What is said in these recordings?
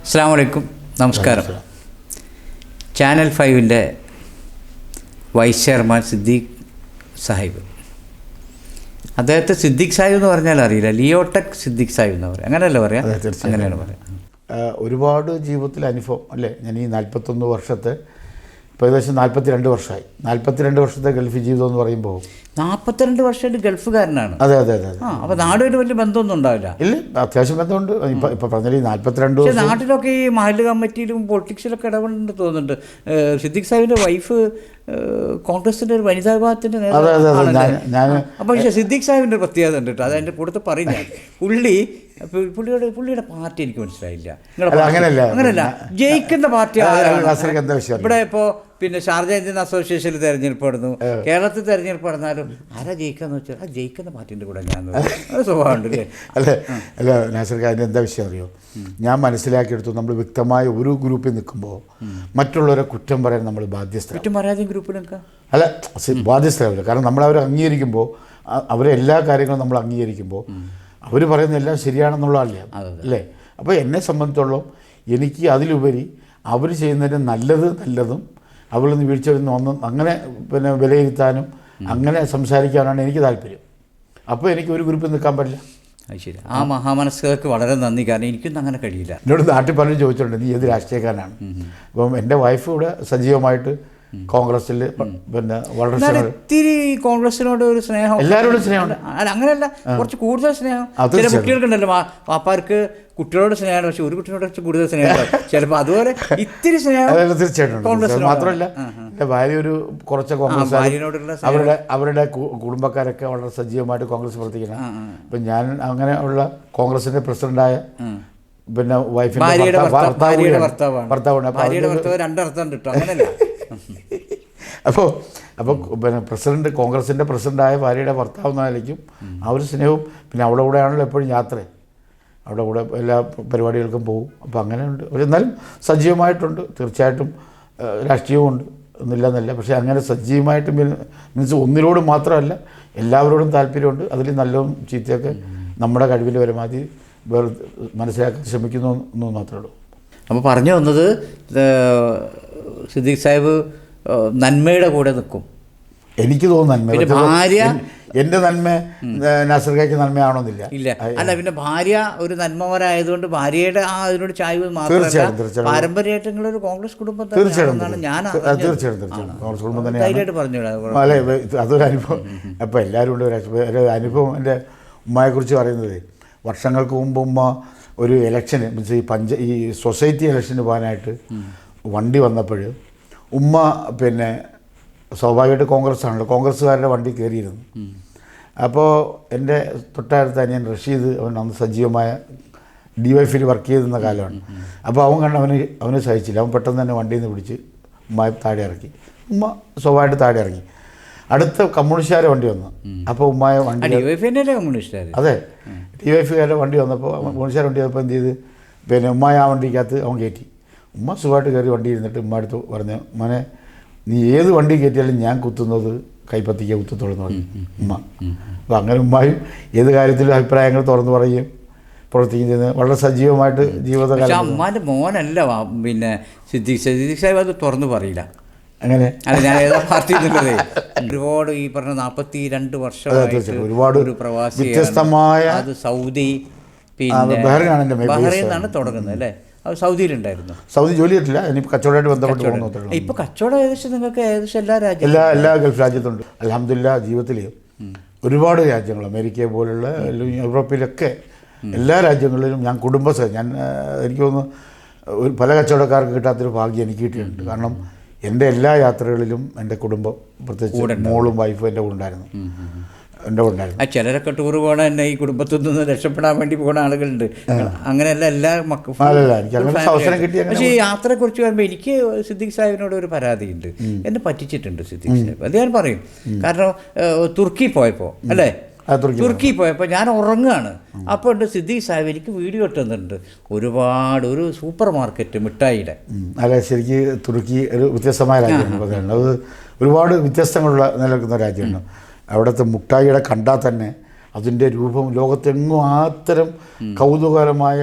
അസ്സലാമു അലൈക്കും, നമസ്കാരം. ചാനൽ 5-ൻ്റെ വൈസ് ചെയർമാൻ സിദ്ദീഖ് സാഹിബ്. അദ്ദേഹത്തെ സിദ്ദീഖ് സാഹിബ് എന്ന് പറഞ്ഞാൽ അറിയില്ല, ലിയോടെക് സിദ്ദീഖ് സാഹിബ് എന്ന് പറയാം, അങ്ങനെയല്ല പറയാം, അങ്ങനെയാണ് പറയാം. ഒരുപാട് ജീവിതത്തിൽ അനുഭവം അല്ലേ. ഞാൻ ഈ 41 വർഷത്തെ, ഇപ്പോൾ ഏകദേശം 42 വർഷമായി. 42 വർഷത്തെ ഗൾഫ് ജീവിതം എന്ന് പറയുമ്പോൾ 42 വർഷമായിട്ട് ഗൾഫുകാരനാണ്. അതെ അതെ അതെ. അപ്പോൾ നാടുമായിട്ട് വലിയ ബന്ധമൊന്നും ഉണ്ടാവില്ല. ഇല്ല, അത്യാവശ്യം ബന്ധമുണ്ട്. ഇപ്പം പറഞ്ഞാൽ ഈ 42 പക്ഷേ നാട്ടിലൊക്കെ ഈ മഹല്ല് കമ്മിറ്റിയിലും പൊളിറ്റിക്സിലൊക്കെ ഇടപെടുന്നുണ്ട് തോന്നുന്നുണ്ട്. സിദ്ദീഖ് സാഹിബിൻ്റെ വൈഫ് കോൺഗ്രസിൻ്റെ ഒരു വനിതാ വിഭാഗത്തിൻ്റെ നേതാവാണ്. അപ്പോൾ പക്ഷേ സിദ്ദീഖ് സാഹിബിൻ്റെ ഒരു പ്രത്യേകത ഉണ്ട് കേട്ടോ, അത് എൻ്റെ കൂടുതൽ പറയും ഞാൻ. പുള്ളിയുടെ പാർട്ടി എനിക്ക് മനസ്സിലായില്ല. അങ്ങനെയല്ല, ജയിക്കുന്ന പാർട്ടി ഇവിടെ ഇപ്പോൾ പിന്നെ ഷാർജ ഇന്ത്യൻ അസോസിയേഷനിൽ തെരഞ്ഞെടുപ്പ് നടന്നു, കേരളത്തിൽ തെരഞ്ഞെടുപ്പ് നടന്നാലും ആരാ ജയിക്കാന്ന് വെച്ചാൽ ആ ജയിക്കുന്ന പാർട്ടിൻ്റെ കൂടെ ഞാൻ സ്വഭാവമുണ്ട് അല്ലേ. അല്ല നാസർക്ക്, അതിന് എന്താ വിഷയം അറിയോ, ഞാൻ മനസ്സിലാക്കിയെടുത്തു, നമ്മൾ വ്യക്തമായ ഒരു ഗ്രൂപ്പിൽ നിൽക്കുമ്പോൾ മറ്റുള്ളവരെ കുറ്റം പറയാൻ നമ്മൾ ബാധ്യസ്ഥ. കുറ്റം പറയാതെ ഗ്രൂപ്പിൽ നിൽക്കാം അല്ല, ബാധ്യസ്ഥരാവില്ല. കാരണം നമ്മളവരെ അംഗീകരിക്കുമ്പോൾ, അവരെ എല്ലാ കാര്യങ്ങളും നമ്മൾ അംഗീകരിക്കുമ്പോൾ അവർ പറയുന്ന എല്ലാം ശരിയാണെന്നുള്ളതല്ലേ അല്ലേ. അപ്പോൾ എന്നെ സംബന്ധിച്ചോളം എനിക്ക് അതിലുപരി അവർ ചെയ്യുന്നതിന് നല്ലതും അവരിൽ നിന്ന് വീഴ്ച ഒന്നും അങ്ങനെ പിന്നെ വിലയിരുത്താനും അങ്ങനെ സംസാരിക്കാനാണ് എനിക്ക് താല്പര്യം. അപ്പോൾ എനിക്ക് ഒരു ഗ്രൂപ്പിൽ നിൽക്കാൻ പറ്റില്ല. അത് ശരി. ആ മഹാമനസ്കർക്ക് വളരെ നന്ദി. കാരണം എനിക്കൊന്നും അങ്ങനെ കഴിയില്ല. എന്നോട് നാട്ടിൽ പലരും ചോദിച്ചിട്ടുണ്ട്, നീ ഏത് രാഷ്ട്രീയക്കാരനാണ്. അപ്പം എൻ്റെ വൈഫ് ഇവിടെ സജീവമായിട്ട് കോൺഗ്രസ്സിൽ പിന്നെ വളരെ ഒത്തിരി കോൺഗ്രസിനോട് ഒരു സ്നേഹം, എല്ലാവരോടും സ്നേഹമുണ്ട്. അല്ല അങ്ങനെയല്ല, കുറച്ച് കൂടുതൽ സ്നേഹം. ചില കുട്ടികൾക്കുണ്ടല്ലോ, വാപ്പാർക്ക് കുട്ടികളോട് സ്നേഹമാണ്, പക്ഷെ ഒരു കുട്ടിയോട് കുറച്ച് കൂടുതൽ സ്നേഹം ചിലപ്പോൾ. അതുപോലെ ഇത്തിരി സ്നേഹം തീർച്ചയായിട്ടും. മാത്രമല്ല എൻ്റെ ഭാര്യ ഒരു കുറച്ച് കോൺഗ്രസ്, അവരുടെ കുടുംബക്കാരൊക്കെ വളരെ സജീവമായിട്ട് കോൺഗ്രസ് പ്രവർത്തിക്കണം. ഇപ്പം ഞാൻ അങ്ങനെ ഉള്ള കോൺഗ്രസിൻ്റെ പ്രസിഡന്റായ പിന്നെ വൈഫിൻ്റെ ഭർത്താവാണ്. രണ്ടർത്ഥം കിട്ടും, അങ്ങനെയല്ല. അപ്പോൾ പിന്നെ പ്രസിഡന്റ്, കോൺഗ്രസിൻ്റെ പ്രസിഡൻ്റായ ഭാര്യയുടെ ഭർത്താവ് എന്ന നിലയ്ക്കും ആ ഒരു സ്നേഹവും, പിന്നെ അവിടെ കൂടെയാണല്ലോ എപ്പോഴും യാത്ര, അവിടെ കൂടെ എല്ലാ പരിപാടികൾക്കും പോകും. അപ്പോൾ അങ്ങനെയുണ്ട്. എന്നാലും സജീവമായിട്ടുണ്ട്. തീർച്ചയായിട്ടും രാഷ്ട്രീയമുണ്ട്, ഒന്നുമില്ലെന്നല്ല. പക്ഷേ അങ്ങനെ സജീവമായിട്ട് മീൻസ് ഒന്നിനോട് മാത്രമല്ല, എല്ലാവരോടും താല്പര്യമുണ്ട്. അതിൽ നല്ലതും ചീത്തയൊക്കെ നമ്മുടെ കഴിവിൽ പരമാവധി മനസ്സിലാക്കാൻ ശ്രമിക്കുന്നു എന്ന് മാത്രമേ ഉള്ളൂ. അപ്പോൾ പറഞ്ഞു വന്നത്, സിദ്ദീഖ് സാഹിബ് നന്മയുടെ കൂടെ നിൽക്കും. എനിക്ക് തോന്നുന്നു പിന്നെ ഭാര്യ, എൻ്റെ നന്മ നാസർക്കായ്ക്ക് നന്മയാണോന്നില്ല. ഇല്ല, അല്ല, പിന്നെ ഭാര്യ ഒരു നന്മവരായതുകൊണ്ട് ഭാര്യയുടെ ആ അതിനോട് ചായ്വ് മാത്രമല്ല, പാരമ്പര്യമായിട്ട് നിങ്ങളൊരു കോൺഗ്രസ് കുടുംബത്താണ് ഞാൻ തീർച്ചയായിട്ടും കോൺഗ്രസ് കുടുംബം തന്നെയാണ് പറഞ്ഞു. അല്ലേ, അതൊരു അനുഭവം. അപ്പോൾ എല്ലാവരും ഉണ്ട് ഒരു അനുഭവം. എൻ്റെ ഉമ്മയെക്കുറിച്ച് പറയുന്നത്, വർഷങ്ങൾക്ക് മുമ്പ് ഉമ്മ ഒരു ഇലക്ഷന് മീൻസ് ഈ സൊസൈറ്റി ഇലക്ഷന് പോകാനായിട്ട് വണ്ടി വന്നപ്പോൾ ഉമ്മ പിന്നെ സ്വാഭാവികമായിട്ട് കോൺഗ്രസ് ആണല്ലോ, കോൺഗ്രസ്സുകാരുടെ വണ്ടി കയറിയിരുന്നു. അപ്പോൾ എൻ്റെ തൊട്ടടുത്ത് അനിയൻ റഷീദ്, അവൻ അന്ന് സജീവമായ DYFയിൽ വർക്ക് ചെയ്തിരുന്ന കാലമാണ്. അപ്പോൾ അവൻ കണ്ട് അവന് സഹിച്ചില്ല. അവൻ പെട്ടെന്ന് തന്നെ വണ്ടിയിൽ നിന്ന് പിടിച്ച് ഉമ്മയെ താഴെ ഇറക്കി. ഉമ്മ സ്വാഭാവികമായിട്ട് താഴെ ഇറങ്ങി. അടുത്ത കമ്മ്യൂണിസ്റ്റുകാരെ വണ്ടി വന്നു. അപ്പോൾ ഉമ്മായ വണ്ടി, അതെ, DYFകാരുടെ വണ്ടി വന്നപ്പോൾ, കമ്മ്യൂണിസ്റ്റുകാർ വണ്ടി വന്നപ്പോൾ എന്ത് ചെയ്ത്, പിന്നെ ഉമ്മായ ആ വണ്ടിക്കകത്ത് അവൻ കയറ്റി. ഉമ്മ സുഖമായിട്ട് കയറി വണ്ടി ഇരുന്നിട്ട് ഉമ്മ അടുത്ത് പറഞ്ഞു, മോനെ നീ ഏത് വണ്ടി കയറ്റിയാലും ഞാൻ കുത്തുന്നത് കൈപ്പത്തിക്ക് കുത്തത്തോളം എന്ന് പറഞ്ഞു ഉമ്മ. അപ്പോൾ അങ്ങനെ ഉമ്മായും ഏത് കാര്യത്തിലും അഭിപ്രായങ്ങൾ തുറന്നു പറയുകയും പ്രവർത്തിക്കുന്നത് വളരെ സജീവമായിട്ട് ജീവിതകാലം. അമ്മാൻ്റെ മോനല്ല പിന്നെ സിദ്ദീഖ് സാഹിബ് അത് തുറന്നു പറയില്ല. അങ്ങനെ അല്ല, ഞാൻ ഏതാ പാർട്ടി എന്നുള്ളതേ. ഒരുപാട് ഈ പറഞ്ഞ 42 വർഷമായിട്ട് ഒരുപാട് ഒരു പ്രവാസി, വ്യത്യസ്തമായ, അത് സൗദി, പിന്നെ ബഹ്റൈനാണ് തുടങ്ങുന്നത് അല്ലേ. അത് സൗദിയിലുണ്ടായിരുന്നു. സൗദി ജോലി ചെയ്തിട്ടില്ല, ഇനിയിപ്പോൾ കച്ചവടമായിട്ട് ബന്ധപ്പെട്ട് പോകുന്നു. ഇപ്പോൾ കച്ചവടം ഏകദേശം നിങ്ങൾക്ക് ഏകദേശം എല്ലാ ഗൾഫ് രാജ്യത്തുണ്ട്. അൽഹംദുലില്ലാ, ജീവിതത്തിൽ ഒരുപാട് രാജ്യങ്ങൾ, അമേരിക്ക പോലുള്ള യൂറോപ്പിലൊക്കെ എല്ലാ രാജ്യങ്ങളിലും ഞാൻ ഞാൻ എനിക്ക് തോന്നുന്നു പല കച്ചവടക്കാർക്ക് കിട്ടാത്തൊരു ഭാഗ്യം എനിക്ക് കിട്ടിയിട്ടുണ്ട്. കാരണം എൻ്റെ എല്ലാ യാത്രകളിലും എൻ്റെ കുടുംബം, പ്രത്യേകിച്ച് മോളും വൈഫും എൻ്റെ കൂടെ ഉണ്ടായിരുന്നു. ചിലരൊക്കെ ടൂർ പോകണ തന്നെ ഈ കുടുംബത്തിൽ നിന്ന് രക്ഷപ്പെടാൻ വേണ്ടി പോകുന്ന ആളുകളുണ്ട്. അങ്ങനെയല്ല, എല്ലാ മക്കളും. പക്ഷേ ഈ യാത്രയെക്കുറിച്ച് പറയുമ്പോൾ എനിക്ക് സിദ്ദീഖ് സാഹിബിനോട് ഒരു പരാതിയുണ്ട്. എന്നെ പറ്റിച്ചിട്ടുണ്ട് സിദ്ദീഖ് സാഹിബ്, അത് ഞാൻ പറയും. കാരണം തുർക്കി പോയപ്പോൾ അല്ലേ, തുർക്കി പോയപ്പോൾ ഞാൻ ഉറങ്ങുകയാണ്. അപ്പോൾ ഉണ്ട് സിദ്ദീഖ് സാഹിബ് എനിക്ക് വീഡിയോ ഇട്ടുന്നുണ്ട്, ഒരു സൂപ്പർ മാർക്കറ്റ് മിഠായിയുടെ. അല്ല, ശരിക്ക് തുർക്കി ഒരു വ്യത്യസ്തമായ രാജ്യമാണ്. അത് ഒരുപാട് വ്യത്യസ്തങ്ങളുള്ള നിലനിൽക്കുന്ന രാജ്യമാണ്. അവിടുത്തെ മുട്ടായിയുടെ കണ്ടാൽ തന്നെ അതിൻ്റെ രൂപം ലോകത്തെങ്ങും അത്തരം കൗതുകകരമായ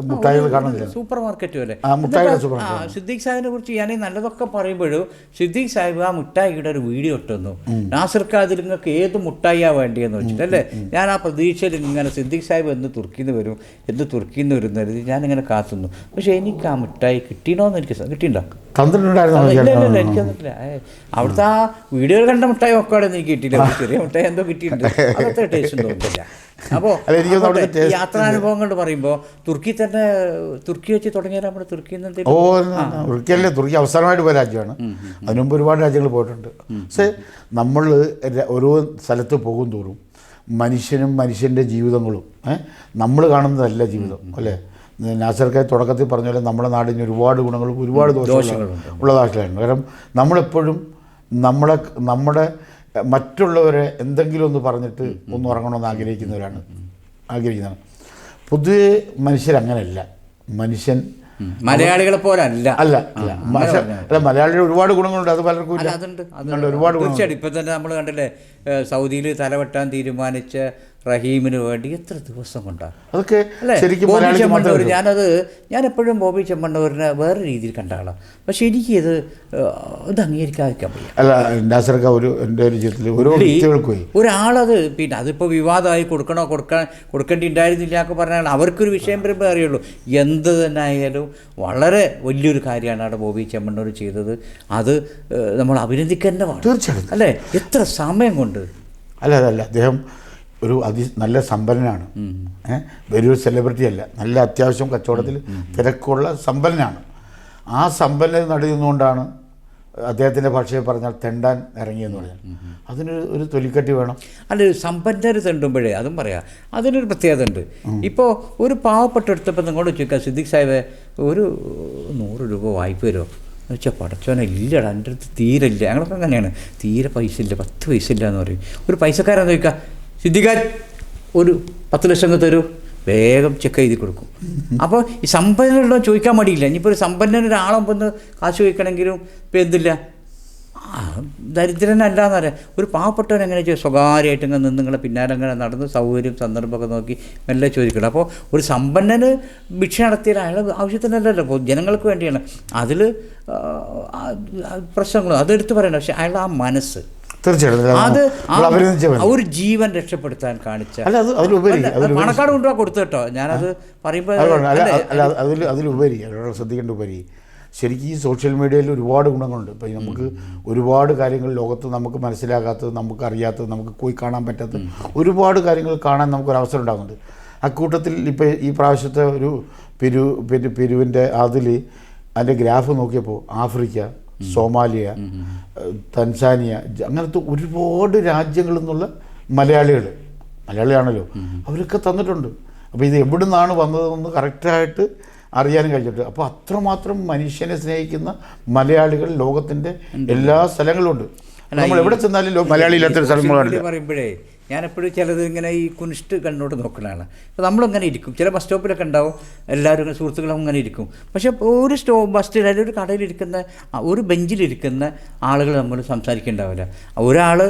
മുട്ടായികൾ കാണുന്നില്ല. സൂപ്പർ മാർക്കറ്റും അല്ലേ മുട്ടായിയുടെ സൂപ്പർ മാർക്കറ്റ്. സിദ്ദീഖ് സാഹിബിനെ കുറിച്ച് ഞാൻ നല്ലതൊക്കെ പറയുമ്പോഴും സിദ്ദീഖ് സാഹിബ് ആ മുട്ടായിയുടെ ഒരു വീഡിയോ ഇട്ടുന്നു. നാസിർക്ക് അതിൽ നിങ്ങൾക്ക് ഏത് മുട്ടായിയാണ് വേണ്ടിയെന്ന് വെച്ചിട്ടല്ലേ. ഞാൻ ആ പ്രതീക്ഷയിൽ ഇങ്ങനെ സിദ്ദീഖ് സാഹിബ് എന്ന് തുർക്കിന്ന് വരും വരുന്നത് ഞാനിങ്ങനെ കാത്തുന്നു. പക്ഷെ എനിക്ക് ആ മുട്ടായി കിട്ടിയണോന്ന് എനിക്ക് കിട്ടിയിട്ടുണ്ടോ? ഇല്ല, എനിക്ക് തന്നിട്ടില്ല. അവിടുത്തെ ആ വീഡിയോ കണ്ട മുട്ടായി ഒക്കെ എനിക്ക് കിട്ടിയില്ല. ചെറിയ മുട്ടായി എന്തോ കിട്ടിയിട്ടുണ്ട്. അതൊക്കെ ടേസ്റ്റ് തോന്നില്ല. അപ്പോൾ യാത്രാനുഭവം കൊണ്ട് പറയുമ്പോൾ തുർക്കി വെച്ച് തുടങ്ങിയാൽ നമ്മുടെ തുർക്കിയല്ലേ. തുർക്കി അവസാനമായിട്ട് പോയ രാജ്യമാണ്. അതിനു മുമ്പ് ഒരുപാട് രാജ്യങ്ങൾ പോയിട്ടുണ്ട്. പക്ഷേ നമ്മൾ ഓരോ സ്ഥലത്ത് പോകും തോറും മനുഷ്യനും മനുഷ്യൻ്റെ ജീവിതങ്ങളും നമ്മൾ കാണുന്നതല്ല ജീവിതം അല്ലേ. നാസർക്കായി തുടക്കത്തിൽ പറഞ്ഞ പോലെ നമ്മുടെ നാടിന് ഒരുപാട് ഗുണങ്ങളും ഒരുപാട് ദോഷങ്ങളും ഉള്ളതാക്കിലാണ്. കാരണം നമ്മളെപ്പോഴും നമ്മുടെ മറ്റുള്ളവരെ എന്തെങ്കിലും ഒന്ന് പറഞ്ഞിട്ട് ഒന്ന് ഉറങ്ങണമെന്ന് ആഗ്രഹിക്കുന്നതാണ്. പൊതുവെ മനുഷ്യരങ്ങനെയല്ല. മനുഷ്യൻ മലയാളികളെ പോലെ അല്ല. മലയാളിയുടെ ഒരുപാട് ഗുണങ്ങളുണ്ട്. അത് പലർക്കും ഇല്ല. ഒരുപാട് തീർച്ചയായിട്ടും. ഇപ്പം തന്നെ നമ്മൾ കണ്ടില്ലേ, സൗദിയിൽ തലവെട്ടാൻ തീരുമാനിച്ച റഹീമിന് വേണ്ടി എത്ര ദിവസം കൊണ്ടാണ് അതൊക്കെ. ബോബി ചെമ്മണ്ണൂർ ഞാൻ എപ്പോഴും ബോബി ചെമ്മണ്ണൂരിനെ വേറെ രീതിയിൽ കണ്ട ആളാണ്. പക്ഷെ എനിക്ക് ഇത് അംഗീകരിക്കാതിരിക്കാൻ പറ്റില്ല. അല്ല എൻ്റെ ഒരു ജീവിതത്തിൽ ഒരാളത് പിന്നെ അതിപ്പോൾ വിവാദമായി കൊടുക്കേണ്ടി ഉണ്ടായിരുന്നില്ല ഒക്കെ പറഞ്ഞാൽ അവർക്കൊരു വിഷയം വരുമ്പോൾ അറിയുള്ളൂ. എന്ത് തന്നെ ആയാലും വളരെ വലിയൊരു കാര്യമാണ് അവിടെ ബോബി ചെമ്മണ്ണൂർ ചെയ്തത്. അത് നമ്മൾ അഭിനന്ദിക്കേണ്ട തീർച്ചയായിട്ടും അല്ലേ. എത്ര സമയം കൊണ്ട് അതല്ല അദ്ദേഹം ഒരു നല്ല സമ്പന്നനാണ്. വലിയൊരു സെലിബ്രിറ്റി അല്ല. നല്ല അത്യാവശ്യം കച്ചവടത്തിൽ തിരക്കുള്ള സമ്പന്നനാണ്. ആ സമ്പന്നത നടുന്നുകൊണ്ടാണ് അദ്ദേഹത്തിൻ്റെ ഭാഷയെ പറഞ്ഞാൽ തെണ്ടാൻ ഇറങ്ങിയെന്ന് പറഞ്ഞാൽ അതിനൊരു തൊലിക്കട്ടി വേണം. അല്ല, സമ്പന്നർ തെണ്ടുമ്പോഴേ അതും പറയാം, അതിനൊരു പ്രത്യേകത ഉണ്ട്. ഇപ്പോൾ ഒരു പാവപ്പെട്ട എടുത്തപ്പോൾ നിങ്ങളോട് ചോദിക്കാം, സിദ്ദീഖ് സാഹിബ് ഒരു 100 രൂപ വായ്പ വരുമോ എന്ന് വെച്ചാൽ പടച്ചോനെ ഇല്ലടാ, എൻ്റെ അടുത്ത് തീരെ ഇല്ല. ഞങ്ങളൊക്കെ അങ്ങനെയാണ്, തീരെ പൈസ ഇല്ല, 10 പൈസ ഇല്ല എന്ന് പറയും. ഒരു പൈസക്കാരെന്ന് ചോദിക്കാം, സിദ്ദീഖാൻ ഒരു 10 ലക്ഷം തരൂ, വേഗം ചെക്ക് എഴുതി കൊടുക്കും. അപ്പോൾ ഈ സമ്പന്നനുണ്ടോ ചോദിക്കാൻ മടിയില്ല. ഇനിയിപ്പോൾ ഒരു സമ്പന്നനൊരാളൊപ്പം ഒന്ന് കാശ് ചോദിക്കണമെങ്കിലും ഇപ്പം എന്തില്ല, ദരിദ്രനല്ലാന്ന് പറയാം. ഒരു പാവപ്പെട്ടവൻ എങ്ങനെ ചെയ്യും, സ്വകാര്യമായിട്ട് ഇങ്ങനെ നിന്ന് നിങ്ങളെ പിന്നാലെ അങ്ങനെ നടന്ന് സൗകര്യം സന്ദർഭമൊക്കെ നോക്കി മെല്ലെ ചോദിക്കണം. അപ്പോൾ ഒരു സമ്പന്നന് ഭിക്ഷ നടത്തിയാൽ അയാൾ ആവശ്യത്തിനല്ലല്ലോ, അപ്പോൾ ജനങ്ങൾക്ക് വേണ്ടിയാണ്. അതിൽ പ്രശ്നങ്ങളും അതെടുത്ത് പറയണം. പക്ഷെ അയാൾ ആ മനസ്സ് അത് ഒരു ജീവൻ രക്ഷപ്പെടുത്താൻ കാണിച്ച പണക്കാട് കൊണ്ടുപോകാൻ കൊടുത്തു കേട്ടോ. ഞാനത് പറയുമ്പോൾ അതിലുപരി ശ്രദ്ധിക്കേണ്ട ഉപരി ശരിക്കും ഈ സോഷ്യൽ മീഡിയയിൽ ഒരുപാട് ഗുണങ്ങളുണ്ട്. ഇപ്പം നമുക്ക് ഒരുപാട് കാര്യങ്ങൾ ലോകത്ത് നമുക്ക് മനസ്സിലാകാത്തത്, നമുക്ക് അറിയാത്തത്, നമുക്ക് പോയി കാണാൻ പറ്റാത്ത ഒരുപാട് കാര്യങ്ങൾ കാണാൻ നമുക്കൊരവസരം ഉണ്ടാകുന്നുണ്ട്. അക്കൂട്ടത്തിൽ ഇപ്പോൾ ഈ പ്രാവശ്യത്തെ ഒരു പിരിവിൻ്റെ അതിൻ്റെ ഗ്രാഫ് നോക്കിയപ്പോൾ ആഫ്രിക്ക, സോമാലിയ, തൻസാനിയ, അങ്ങനത്തെ ഒരുപാട് രാജ്യങ്ങളിൽ നിന്നുള്ള മലയാളിയാണല്ലോ, അവരൊക്കെ തന്നിട്ടുണ്ട്. അപ്പോൾ ഇത് എവിടെ നിന്നാണ് വന്നതെന്ന് കറക്റ്റായിട്ട് അറിയാനും കഴിഞ്ഞിട്ട്. അപ്പോൾ അത്രമാത്രം മനുഷ്യനെ സ്നേഹിക്കുന്ന മലയാളികൾ ലോകത്തിൻ്റെ എല്ലാ സ്ഥലങ്ങളുമുണ്ട്. നമ്മൾ എവിടെ ചെന്നാലും മലയാളി ഇല്ലാത്തൊരു സ്ഥലങ്ങളുണ്ട്. പറയുമ്പോഴേ ഞാനെപ്പോഴും ചിലത് ഇങ്ങനെ ഈ കുനിഷ്ട് കണ്ണോട്ട് നോക്കുന്നതാണ്. അപ്പോൾ നമ്മളിങ്ങനെ ഇരിക്കും, ചില ബസ് സ്റ്റോപ്പിലൊക്കെ ഉണ്ടാവും, എല്ലാവരും സുഹൃത്തുക്കളും അങ്ങനെ ഇരിക്കും. പക്ഷേ ഒരു ബസ് സ്റ്റോപ്പിൽ അല്ലെങ്കിൽ ഒരു കടയിലിരിക്കുന്ന ഒരു ബെഞ്ചിലിരിക്കുന്ന ആളുകൾ നമ്മൾ സംസാരിക്കുന്നുണ്ടാവില്ല. ഒരാൾ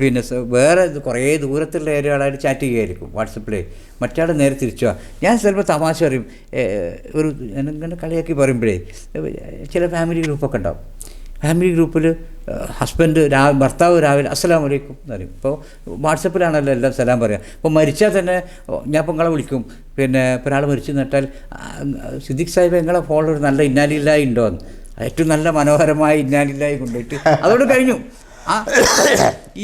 പിന്നെ വേറെ കുറേ ദൂരത്തുള്ള ഒരാളായിട്ട് ചാറ്റ് ചെയ്യുകയായിരിക്കും വാട്സപ്പിൽ, മറ്റാൾ നേരെ തിരിച്ചു. ഞാൻ ചിലപ്പോൾ തമാശ പറയും, ഒരു ഇങ്ങനെ കളിയാക്കി പറയുമ്പോഴേ ചില ഫാമിലി ഗ്രൂപ്പൊക്കെ ഉണ്ടാവും. ഫാമിലി ഗ്രൂപ്പിൽ ഭർത്താവ് രാവിലെ അസ്സലാമു അലൈക്കും എന്ന് പറയും. ഇപ്പോൾ വാട്സപ്പിലാണല്ലോ എല്ലാം സലാം പറയുക. അപ്പോൾ മരിച്ചാൽ തന്നെ ഞാൻ ഇപ്പോൾ നിങ്ങളെ വിളിക്കും, പിന്നെ ഇപ്പോൾ ഒരാൾ മരിച്ചു നട്ടാൽ സിദ്ദീഖ് സാഹിബ് നിങ്ങളെ ഫോണിൽ ഒരു നല്ല ഇന്നാലില്ലായി ഉണ്ടോ എന്ന്, ഏറ്റവും നല്ല മനോഹരമായ ഇന്നാലില്ലായി കൊണ്ടുപോയിട്ട് അതോട് കഴിഞ്ഞു.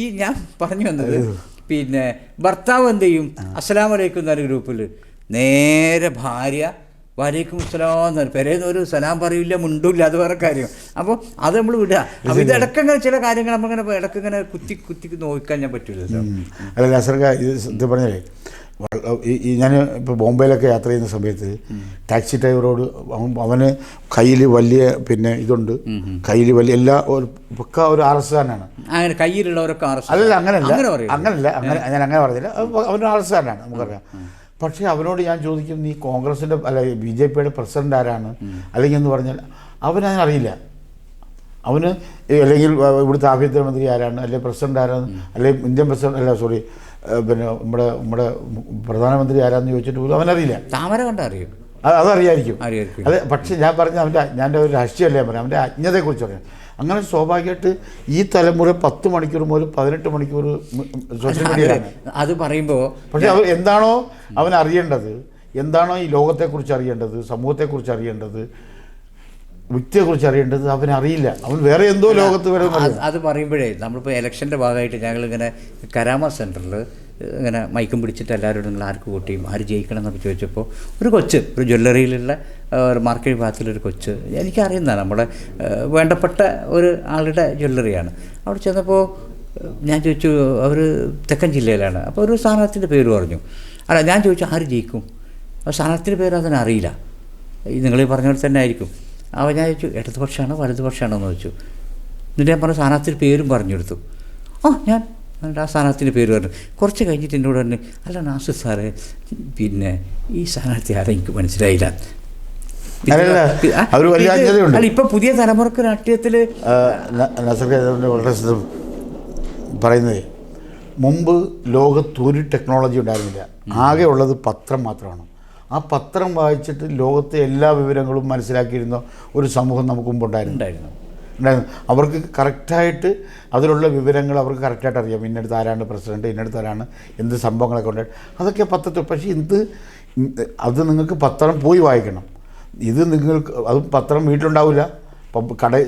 ഈ ഞാൻ പറഞ്ഞു വന്നത് പിന്നെ ഭർത്താവ് എന്ത് ചെയ്യും, അസ്സലാമു അലൈക്കും എന്നൊരു ഗ്രൂപ്പിൽ നേരെ ഭാര്യ വലൈക്കും അസ്സലാം എന്ന് പറയും. പെരേന്ന് ഒരു സലാം പറയില്ല, മുണ്ടില്ല, അത് വേറെ കാര്യം. അപ്പോൾ അത് നമ്മൾ വിടുക. അപ്പോൾ ഇത് ഇടയ്ക്കങ്ങനെ ചില കാര്യങ്ങൾ നമ്മളിങ്ങനെ ഇടയ്ക്കിങ്ങനെ കുത്തി നോക്കാൻ ഞാൻ പറ്റില്ലല്ലോ. അല്ല നാസർക്ക, ഇത് പറഞ്ഞേ ഞാൻ ഇപ്പോൾ ബോംബെയിലൊക്കെ യാത്ര ചെയ്യുന്ന സമയത്ത് ടാക്സി ഡ്രൈവറോട് അവന് കയ്യിൽ വലിയ പിന്നെ ഇതുണ്ട്, കയ്യിൽ വലിയ എല്ലാ പക്ക ഒരു RS-കാരനാണ്. അങ്ങനെ കയ്യിലുള്ളവരൊക്കെ അല്ലല്ല, അങ്ങനല്ല ഞാൻ അങ്ങനെ പറഞ്ഞില്ല. അവന് RS-കാരനാണ്, നമുക്കറിയാം. പക്ഷേ അവനോട് ഞാൻ ചോദിക്കും, നീ കോൺഗ്രസിൻ്റെ അല്ല BJPയുടെ പ്രസിഡൻ്റ് ആരാണ് അല്ലെങ്കിൽ എന്ന് പറഞ്ഞാൽ അവനറിയില്ല. അവന് അല്ലെങ്കിൽ ഇവിടുത്തെ ആഭ്യന്തരമന്ത്രി ആരാണ്, അല്ലെങ്കിൽ പ്രസിഡൻ്റ് ആരാണ്, അല്ലെങ്കിൽ ഇന്ത്യൻ പ്രസിഡന്റ് പിന്നെ നമ്മുടെ പ്രധാനമന്ത്രി ആരാന്ന് ചോദിച്ചിട്ട് പോലും അവനറിയില്ല. താമര കണ്ട അറിയും, അതറിയായിരിക്കും. അറിയായിരിക്കും. അത് പക്ഷേ ഞാൻ പറഞ്ഞ ഞാൻ ഒരു രാഷ്ട്രീയമല്ലേ പറയാം, അവൻ്റെ അജ്ഞതയെക്കുറിച്ച് പറയാം. അങ്ങനെ സ്വാഭാവികമായിട്ട് ഈ തലമുറ 10 മണിക്കൂർ മുതൽ 18 മണിക്കൂർ സോഷ്യൽ മീഡിയയിലാണ്. അത് പറയുമ്പോൾ പക്ഷേ എന്താണോ അവൻ അറിയേണ്ടത്, എന്താണോ ഈ ലോകത്തെക്കുറിച്ച് അറിയേണ്ടത്, സമൂഹത്തെക്കുറിച്ച് അറിയേണ്ടത്, വ്യക്തിയെക്കുറിച്ച് അറിയേണ്ടത് അവനറിയില്ല. അവൻ വേറെ എന്തോ ലോകത്ത് വരെ. അത് പറയുമ്പോഴേ നമ്മളിപ്പോൾ ഇലക്ഷൻ്റെ ഭാഗമായിട്ട് ഞങ്ങളിങ്ങനെ കരാമ സെൻറ്ററിൽ ഇങ്ങനെ മൈക്കും പിടിച്ചിട്ട് എല്ലാവരോടും നിങ്ങൾ ആർക്ക് കൂട്ടിയും ആര് ജയിക്കണം എന്നൊക്കെ ചോദിച്ചപ്പോൾ ഒരു ജ്വല്ലറിയിലുള്ള മാർക്കറ്റ് ഭാഗത്തിലൊരു കൊച്ച്, എനിക്കറിയുന്നതാണ്, നമ്മുടെ വേണ്ടപ്പെട്ട ഒരു ആളുടെ ജ്വല്ലറിയാണ്. അവിടെ ചെന്നപ്പോൾ ഞാൻ ചോദിച്ചു, അവർ തെക്കൻ ജില്ലയിലാണ്. അപ്പോൾ ഒരു സ്ഥാനാർത്ഥിൻ്റെ പേര് പറഞ്ഞു. അല്ല, ഞാൻ ചോദിച്ചു ആര് ജയിക്കും, സ്ഥാനാർത്ഥിൻ്റെ പേര് അതിനറിയില്ല, നിങ്ങൾ പറഞ്ഞ പോലെ തന്നെ ആയിരിക്കും. അപ്പോൾ ഞാൻ ചോദിച്ചു ഇടതുപക്ഷമാണോ വലതുപക്ഷമാണോ എന്ന് ചോദിച്ചു. എന്നിട്ട് ഞാൻ പറഞ്ഞ സ്ഥാനാർത്ഥിയുടെ പേരും പറഞ്ഞു കൊടുത്തു. ഞാൻ ആ സ്ഥാനാർത്ഥിൻ്റെ പേര് പറഞ്ഞു. കുറച്ച് കഴിഞ്ഞിട്ട് എന്നോട് പറഞ്ഞു, അല്ല നാസിർ സാറേ, പിന്നെ ഈ സ്ഥാനാർത്ഥി ആരെ എനിക്ക് മനസ്സിലായില്ല. അല്ല, ഇപ്പം പുതിയ തലമുറക്ക് രാഷ്ട്രീയത്തിൽ വളരെ പറയുന്നത്, മുമ്പ് ലോകത്ത് ഒരു ടെക്നോളജി ഉണ്ടായിരുന്നില്ല, ആകെ ഉള്ളത് പത്രം മാത്രമാണ്. ആ പത്രം വായിച്ചിട്ട് ലോകത്തെ എല്ലാ വിവരങ്ങളും മനസ്സിലാക്കിയിരുന്ന ഒരു സമൂഹം നമുക്ക് മുമ്പുണ്ടായിരുന്നു. അവർക്ക് കറക്റ്റായിട്ട് അതിലുള്ള വിവരങ്ങൾ അവർക്ക് കറക്റ്റായിട്ട് അറിയാം. ഇന്നടുത്ത് ആരാണ് പ്രസിഡൻറ്റ്, ഇന്നടുത്ത് ആരാണ്, എന്ത് സംഭവങ്ങളൊക്കെ ഉണ്ടായിട്ട് അതൊക്കെ പത്രത്തിൽ. പക്ഷേ അത് നിങ്ങൾക്ക് പത്രം പോയി വായിക്കണം. ഇത് നിങ്ങൾക്ക് അതും പത്രം വീട്ടിലുണ്ടാവില്ല,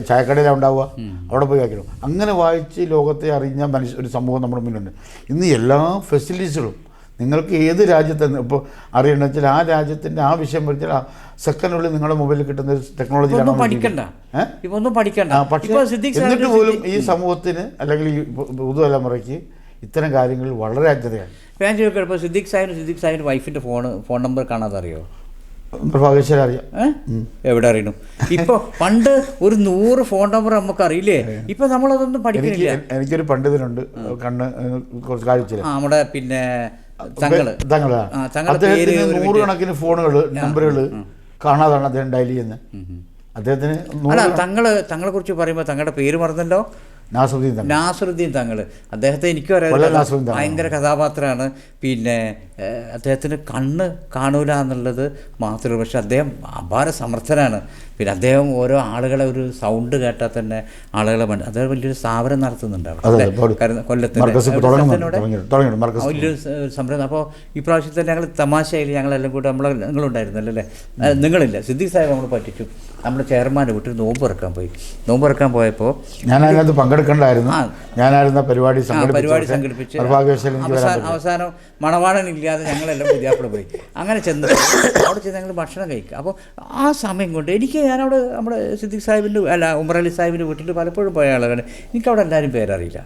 ചായക്കടയിലാണ് ഉണ്ടാവുക, അവിടെ പോയി വായിക്കണം. അങ്ങനെ വായിച്ച് ലോകത്തെ അറിഞ്ഞ ഒരു സമൂഹം നമ്മുടെ മുന്നിലുണ്ട്. ഇന്ന് എല്ലാ ഫെസിലിറ്റീസുകളും നിങ്ങൾക്ക് ഏത് രാജ്യത്ത് ഇപ്പോൾ അറിയണമെന്ന് വെച്ചാൽ ആ രാജ്യത്തിൻ്റെ ആ വിഷയം പഠിച്ചാൽ സെക്കൻഡിനുള്ളിൽ നിങ്ങളുടെ മൊബൈലിൽ കിട്ടുന്ന ഒരു ടെക്നോളജിയാണ്. പക്ഷേ എന്നിട്ട് പോലും ഈ സമൂഹത്തിന് അല്ലെങ്കിൽ ഈ പുതുതലമുറയ്ക്ക് ഇത്തരം കാര്യങ്ങളിൽ വളരെ അജ്ഞതയാണ്. ഞാൻ ചോദിക്കാം, ഇപ്പോൾ സിദ്ദിഖ് സാഹിബിൻ്റെ വൈഫിൻ്റെ ഫോൺ നമ്പർ കാണാതെ അറിയോ? പ്രഭാകേശ്വര അറിയാം. എവിടെ അറിയണം? ഇപ്പോൾ പണ്ട് ഒരു 100 ഫോൺ നമ്പർ നമുക്ക് അറിയില്ലേ, ഇപ്പം നമ്മളതൊന്നും പഠിക്കുന്നില്ല. എനിക്കൊരു പണ്ഡിതനുണ്ട്, കണ്ണ് കുറച്ച് കാഴ്ച, നമ്മുടെ പിന്നെ അദ്ദേഹത്തിന് 100 കണക്കിന് ഫോണുകൾ നമ്പറുകൾ കാണാതാണ് അദ്ദേഹം ഡയൽ ചെയ്യുന്നത്. അദ്ദേഹത്തിന് തങ്ങളെ കുറിച്ച് പറയുമ്പോൾ തങ്ങളുടെ പേര് മറന്നല്ലോ, നാസറുദ്ദീൻ തങ്ങൾ. അദ്ദേഹത്തെ എനിക്കും അറിയാം, ഭയങ്കര കഥാപാത്രമാണ്. പിന്നെ അദ്ദേഹത്തിന് കണ്ണ് കാണൂല എന്നുള്ളത് മാത്രമേ, പക്ഷെ അദ്ദേഹം അപാര സമർത്ഥനാണ്. പിന്നെ അദ്ദേഹം ഓരോ ആളുകളെ ഒരു സൗണ്ട് കേട്ടാൽ തന്നെ ആളുകളെ അദ്ദേഹം വലിയൊരു സ്ഥാപനം നടത്തുന്നുണ്ട് കൊല്ലത്ത്, വലിയൊരു സംരംഭം. അപ്പോൾ ഇപ്രാവശ്യത്തെ ഞങ്ങൾ തമാശയിൽ ഞങ്ങളെല്ലാം കൂടെ നിങ്ങളുണ്ടായിരുന്നല്ലോ അല്ലേ? നിങ്ങളില്ല, സിദ്ദിഖ് സാഹിബ് നമ്മൾ പറ്റിച്ചു. നമ്മുടെ ചെയർമാൻ്റെ വീട്ടിൽ നോമ്പ് പോയപ്പോൾ ഞാനതിനകത്ത് പങ്കെടുക്കണ്ടായിരുന്നു. ഞാനായിരുന്ന പരിപാടി സംഘടിപ്പിച്ച് അവസാനം മണവാളനില്ലാതെ ഞങ്ങളെല്ലാം പുതിയാപ്പിള പോയി. അങ്ങനെ അവിടെ ചെന്ന് ഞങ്ങൾ ഭക്ഷണം കഴിക്കുക. അപ്പോൾ ആ സമയം കൊണ്ട് ഞാനവിടെ നമ്മുടെ സിദ്ദിഖ് സാഹിബിൻ്റെ ഉമർ അലി സാഹിബിൻ്റെ വീട്ടിൽ പലപ്പോഴും പോയ ആളുകളാണ്. എനിക്കവിടെ എല്ലാവരും പേരറിയില്ല.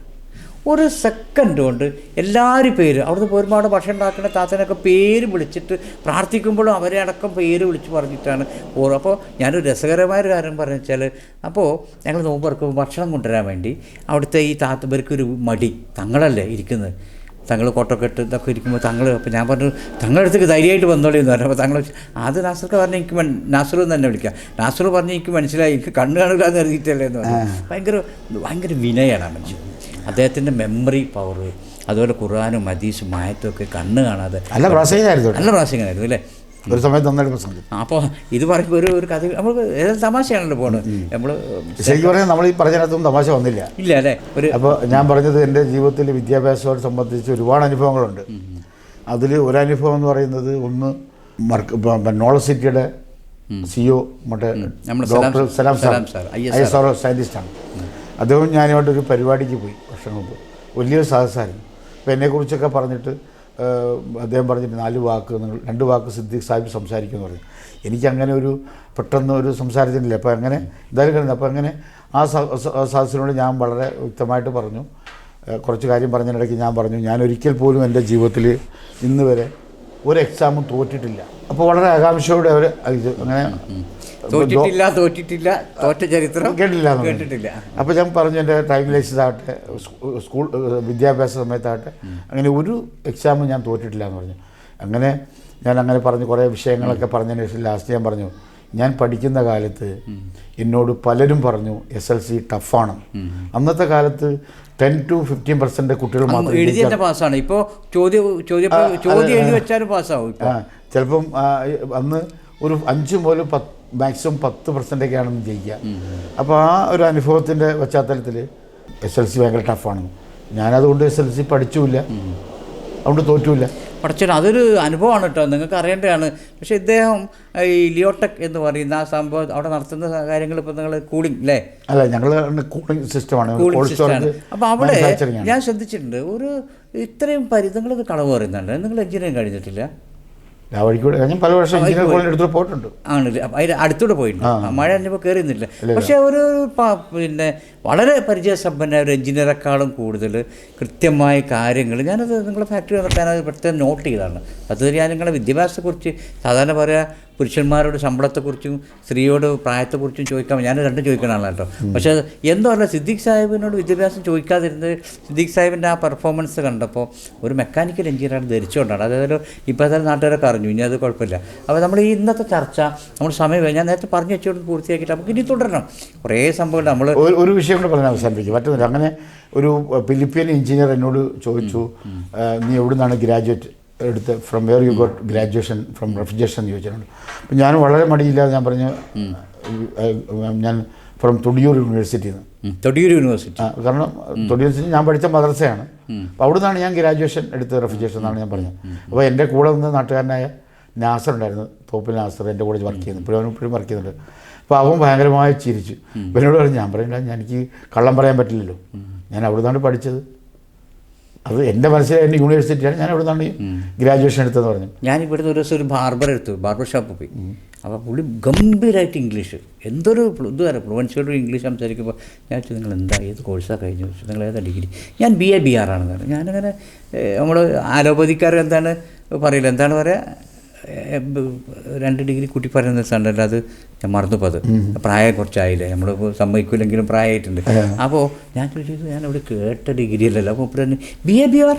ഒരു സെക്കൻഡ് കൊണ്ട് എല്ലാവരും പേര്, അവിടുന്ന് ഒരുപാട് ഭക്ഷണം ഉണ്ടാക്കുന്ന താത്തനൊക്കെ പേര് വിളിച്ചിട്ട് പ്രാർത്ഥിക്കുമ്പോഴും അവരെ അടക്കം പേര് വിളിച്ച് പറഞ്ഞിട്ടാണ് അപ്പോൾ ഞാനൊരു രസകരമായൊരു കാര്യം പറഞ്ഞു വെച്ചാൽ, അപ്പോൾ ഞങ്ങൾ നോമ്പുറക്കുമ്പോൾ ഭക്ഷണം കൊണ്ടുവരാൻ വേണ്ടി അവിടുത്തെ ഈ താത്തബർക്കൊരു മടി, തങ്ങളല്ലേ ഇരിക്കുന്നത്, തങ്ങൾ കൊട്ടൊക്കെ ഇതൊക്കെ ഇരിക്കുമ്പോൾ അപ്പോൾ ഞാൻ പറഞ്ഞു തങ്ങളടുത്തേക്ക് ധൈര്യമായിട്ട് വന്നോളി എന്ന് പറഞ്ഞു. അപ്പോൾ തങ്ങൾ അത് നാസർക്ക് പറഞ്ഞ് എനിക്ക് നാസറു എന്ന് തന്നെ വിളിക്കാം. നാസറു പറഞ്ഞ് എനിക്ക് മനസ്സിലായി, എനിക്ക് കണ്ണ് കാണില്ല എന്ന് എഴുതിയിട്ടല്ലേ എന്ന് പറഞ്ഞു. ഭയങ്കര വിനയാണ് ആ മനുഷ്യൻ. അദ്ദേഹത്തിൻ്റെ മെമ്മറി പവർ, അതുപോലെ ഖുർആനും ഹദീസും ആയത്തും ഒക്കെ കണ്ണ് കാണാതെ നല്ല പ്രാസംഗികനായിരുന്നു അല്ലേ? ഒരു സമയത്ത് നന്നായിട്ട് പ്രസംഗിച്ചു. അപ്പോൾ ഇത് പറയുമ്പോൾ ഒരു കഥ നമ്മൾ തമാശയാണല്ലോ പോകുന്നത്. ശരിക്കും പറഞ്ഞാൽ നമ്മൾ ഈ പറഞ്ഞതിനകത്തൊന്നും തമാശ വന്നില്ല ഇല്ല അല്ലേ? അപ്പോൾ ഞാൻ പറഞ്ഞത് എൻ്റെ ജീവിതത്തിൽ വിദ്യാഭ്യാസത്തോട് സംബന്ധിച്ച് ഒരുപാട് അനുഭവങ്ങളുണ്ട്. അതിൽ ഒരനുഭവം എന്ന് പറയുന്നത്, ഒന്ന് നോളജ് സിറ്റിയുടെ CEO മറ്റേ ഡോക്ടർ സലാം സാർ, ISRO സയൻറ്റിസ്റ്റാണ്. അദ്ദേഹം ഞാനുമായിട്ടൊരു പരിപാടിക്ക് പോയി വർഷം മുമ്പ്. വലിയൊരു സദസ്സായിരുന്നു. അപ്പോൾ എന്നെക്കുറിച്ചൊക്കെ പറഞ്ഞിട്ട് അദ്ദേഹം പറഞ്ഞിട്ട് 2 വാക്ക് സിദ്ദിഖ് സാഹിബ് സംസാരിക്കുമെന്ന് പറഞ്ഞു. എനിക്കങ്ങനെ പെട്ടെന്ന് ഒരു സംസാരത്തിനില്ല. അപ്പോൾ അങ്ങനെ എന്തായാലും കഴിഞ്ഞു. അപ്പോൾ അങ്ങനെ ആ സദസ്സിനോട് ഞാൻ വളരെ വ്യക്തമായിട്ട് പറഞ്ഞു, കുറച്ച് കാര്യം പറഞ്ഞതിനിടയ്ക്ക് ഞാൻ പറഞ്ഞു, ഞാൻ ഒരിക്കൽ പോലും എൻ്റെ ജീവിതത്തിൽ ഇന്ന് വരെ ഒരു എക്സാമും തോറ്റിട്ടില്ല. അപ്പോൾ വളരെ ആകാംക്ഷയോടെ അവർ അങ്ങനെ തോറ്റ ചരിത്രം കേട്ടിട്ടില്ല. അപ്പോൾ ഞാൻ പറഞ്ഞു, എൻ്റെ ഡ്രൈവിംഗ് ലൈസൻസ് ആകട്ടെ, സ്കൂൾ വിദ്യാഭ്യാസ സമയത്താകട്ടെ, അങ്ങനെ ഒരു എക്സാമും ഞാൻ തോറ്റിട്ടില്ല എന്ന് പറഞ്ഞു. അങ്ങനെ ഞാൻ പറഞ്ഞു കുറേ വിഷയങ്ങളൊക്കെ പറഞ്ഞതിന് ശേഷം ലാസ്റ്റ് ഞാൻ പറഞ്ഞു, ഞാൻ പഠിക്കുന്ന കാലത്ത് എന്നോട് പലരും പറഞ്ഞു SLC ടഫാണ്. അന്നത്തെ കാലത്ത് 10 to 15% കുട്ടികൾ മാത്രം എഴുതി തന്നെ പാസ്സാണ്. ഇപ്പോൾ ചോദ്യം എഴുതി വെച്ചാലും പാസ്സാവും. ചിലപ്പം അന്ന് ഒരു 5 മുതൽ 10 മാക്സിമം 10%ഒക്കെയാണെന്ന് ജയിക്കുക. അപ്പോൾ ആ ഒരു അനുഭവത്തിൻ്റെ പശ്ചാത്തലത്തിൽ SLC ഭയങ്കര ടഫാണ്. ഞാനതുകൊണ്ട് SLC പഠിച്ചുമില്ല, അതുകൊണ്ട് തോറ്റുമില്ല. പഠിച്ചത് അതൊരു അനുഭവമാണ് കേട്ടോ, നിങ്ങൾക്ക് അറിയേണ്ടതാണ്. പക്ഷേ ഇദ്ദേഹം ഈ ലിയോടെക് എന്ന് പറയുന്ന ആ സംഭവം അവിടെ നടത്തുന്ന കാര്യങ്ങൾ ഇപ്പോൾ നിങ്ങൾ കൂളിംഗ് അല്ലേ? അല്ല, ഞങ്ങൾ കൂളിംഗ് സിസ്റ്റമാണ്. അപ്പോൾ അവിടെ ഞാൻ ശ്രദ്ധിച്ചിട്ടുണ്ട്, ഒരു ഇത്രയും നിങ്ങളിത് കളവ് പറയുന്നുണ്ട്. നിങ്ങൾ എഞ്ചിനീയറിംഗ് കഴിഞ്ഞിട്ടില്ല? ആ വഴിക്കൂടെ ഞാൻ പല വർഷം എഞ്ചിനീയർ കോളേജിൻ്റെ അടുത്ത് പോയിട്ടുണ്ട്. ആണല്ലേ? അതിന് അടുത്തൂടെ പോയിട്ടുണ്ട്. മഴ കഴിഞ്ഞപ്പോൾ കയറിയുന്നില്ല. പക്ഷേ ഒരു പിന്നെ വളരെ പരിചയസമ്പന്ന ഒരു എഞ്ചിനീയറെക്കാളും കൂടുതൽ കൃത്യമായ കാര്യങ്ങൾ ഞാനത് നിങ്ങളുടെ ഫാക്ടറി നടത്താനത് പ്രത്യേകം നോട്ട് ചെയ്തതാണ്. അത് ഞാൻ നിങ്ങളുടെ വിദ്യാഭ്യാസത്തെക്കുറിച്ച് സാധാരണ പറയുക, പുരുഷന്മാരോട് ശമ്പളത്തെക്കുറിച്ചും സ്ത്രീയോട് പ്രായത്തെക്കുറിച്ചും ചോദിക്കാൻ ഞാൻ രണ്ടും ചോദിക്കണമല്ലോ കേട്ടോ. പക്ഷേ എന്തോ അല്ല, സിദ്ദീഖ് സാഹിബിനോട് വിദ്യാഭ്യാസം ചോദിക്കാതിരുന്നത് സിദ്ദീഖ് സാഹിബിൻ്റെ ആ പെർഫോമൻസ് കണ്ടപ്പോൾ ഒരു മെക്കാനിക്കൽ എഞ്ചിനീയറാണ് ധരിച്ചുകൊണ്ടാണ്. അതായത് ഇപ്പോഴത്തെ നാട്ടുകാരൊക്കെ അറിഞ്ഞു, ഇനി അത് കുഴപ്പമില്ല. അപ്പോൾ നമ്മൾ ഈ ഇന്നത്തെ ചർച്ച നമ്മൾ സമയം ഞാൻ നേരത്തെ പറഞ്ഞു വെച്ചുകൊണ്ട് പൂർത്തിയാക്കിയിട്ട് നമുക്ക് ഇനി തുടരണം. കുറേ സംഭവങ്ങൾ നമ്മൾ ഒരു വിഷയം കൂടെ പറഞ്ഞാൽ അവസാനിപ്പിക്കും. മറ്റൊന്നുമില്ല, അങ്ങനെ ഒരു ഫിലിപ്പിയൻ എഞ്ചിനീയർ എന്നോട് ചോദിച്ചു, നീ എവിടെ നിന്നാണ് ഗ്രാജുവേറ്റ് എടുത്ത്, from where you got graduation from refrigeration എന്ന് ചോദിച്ചിട്ടുണ്ട്. അപ്പം ഞാൻ വളരെ മടിയില്ലാതെ ഞാൻ പറഞ്ഞു, ഞാൻ ഫ്രം തൊടിയൂർ യൂണിവേഴ്സിറ്റിയിൽ നിന്ന്. തൊടിയൂർ യൂണിവേഴ്സിറ്റി കാരണം തൊടിയൂർ യൂണിവേഴ്സിറ്റി ഞാൻ പഠിച്ച മദ്രസയാണ്. അപ്പോൾ അവിടെ നിന്നാണ് ഞാൻ ഗ്രാജുവേഷൻ എടുത്ത് റെഫ്രിജറേഷൻ എന്നാണ് ഞാൻ പറഞ്ഞത്. അപ്പോൾ എൻ്റെ കൂടെ നിന്ന് നാട്ടുകാരനായ നാസർ ഉണ്ടായിരുന്നു, തോപ്പിൽ നാസർ, എൻ്റെ കൂടെ വർക്ക് ചെയ്യുന്നു, ഇപ്പോഴും വർക്ക് ചെയ്യുന്നുണ്ട്. അപ്പോൾ അവൻ ഭയങ്കരമായി ചിരിച്ചു. എന്നോട് പറഞ്ഞു, ഞാൻ പറയണ്ട, എനിക്ക് കള്ളം പറയാൻ പറ്റില്ലല്ലോ, ഞാൻ അവിടെ നിന്നാണ് പഠിച്ചത്, അത് എൻ്റെ മനസ്സിലെ എൻ്റെ യൂണിവേഴ്സിറ്റിയാണ്, ഞാൻ അവിടെ നിന്നാണ് ഗ്രാജുവേഷൻ എടുത്തതെന്ന് പറഞ്ഞു. ഞാൻ ഇവിടുന്ന് ഒരു ദിവസം ഒരു ബാർബർ ഷോപ്പ് പോയി. അപ്പോൾ പുള്ളി ഗംഭീരമായിട്ട് ഇംഗ്ലീഷ്, എന്തൊരു ഇതുവരെ ഫ്ലുവൻസിയോട് ഇംഗ്ലീഷ് സംസാരിക്കുമ്പോൾ ഞാൻ ചോദിച്ചു, നിങ്ങൾ എന്താ ഏത് കോഴ്സാണ് കഴിഞ്ഞു ചോദിച്ചു, നിങ്ങൾ ഏതാ ഡിഗ്രി? ഞാൻ BA BR ആണെന്ന് പറഞ്ഞു. ഞാനങ്ങനെ നമ്മൾ ആലോപതിക്കാർ എന്താണ് പറയില്ല, എന്താണ് പറയുക, 2 ഡിഗ്രി കൂട്ടി പറയുന്ന സ്ഥലമല്ല, അത് ഞാൻ മറന്നുപ്പോൾ, അത് പ്രായം കുറച്ചായില്ലേ, നമ്മൾ സമ്മതിക്കില്ലെങ്കിലും പ്രായമായിട്ടുണ്ട്. അപ്പോൾ ഞാൻ ചോദിച്ചത്, ഞാൻ ഇവിടെ കേട്ട ഡിഗ്രി അല്ലല്ലോ. അപ്പോൾ പറഞ്ഞു BA BR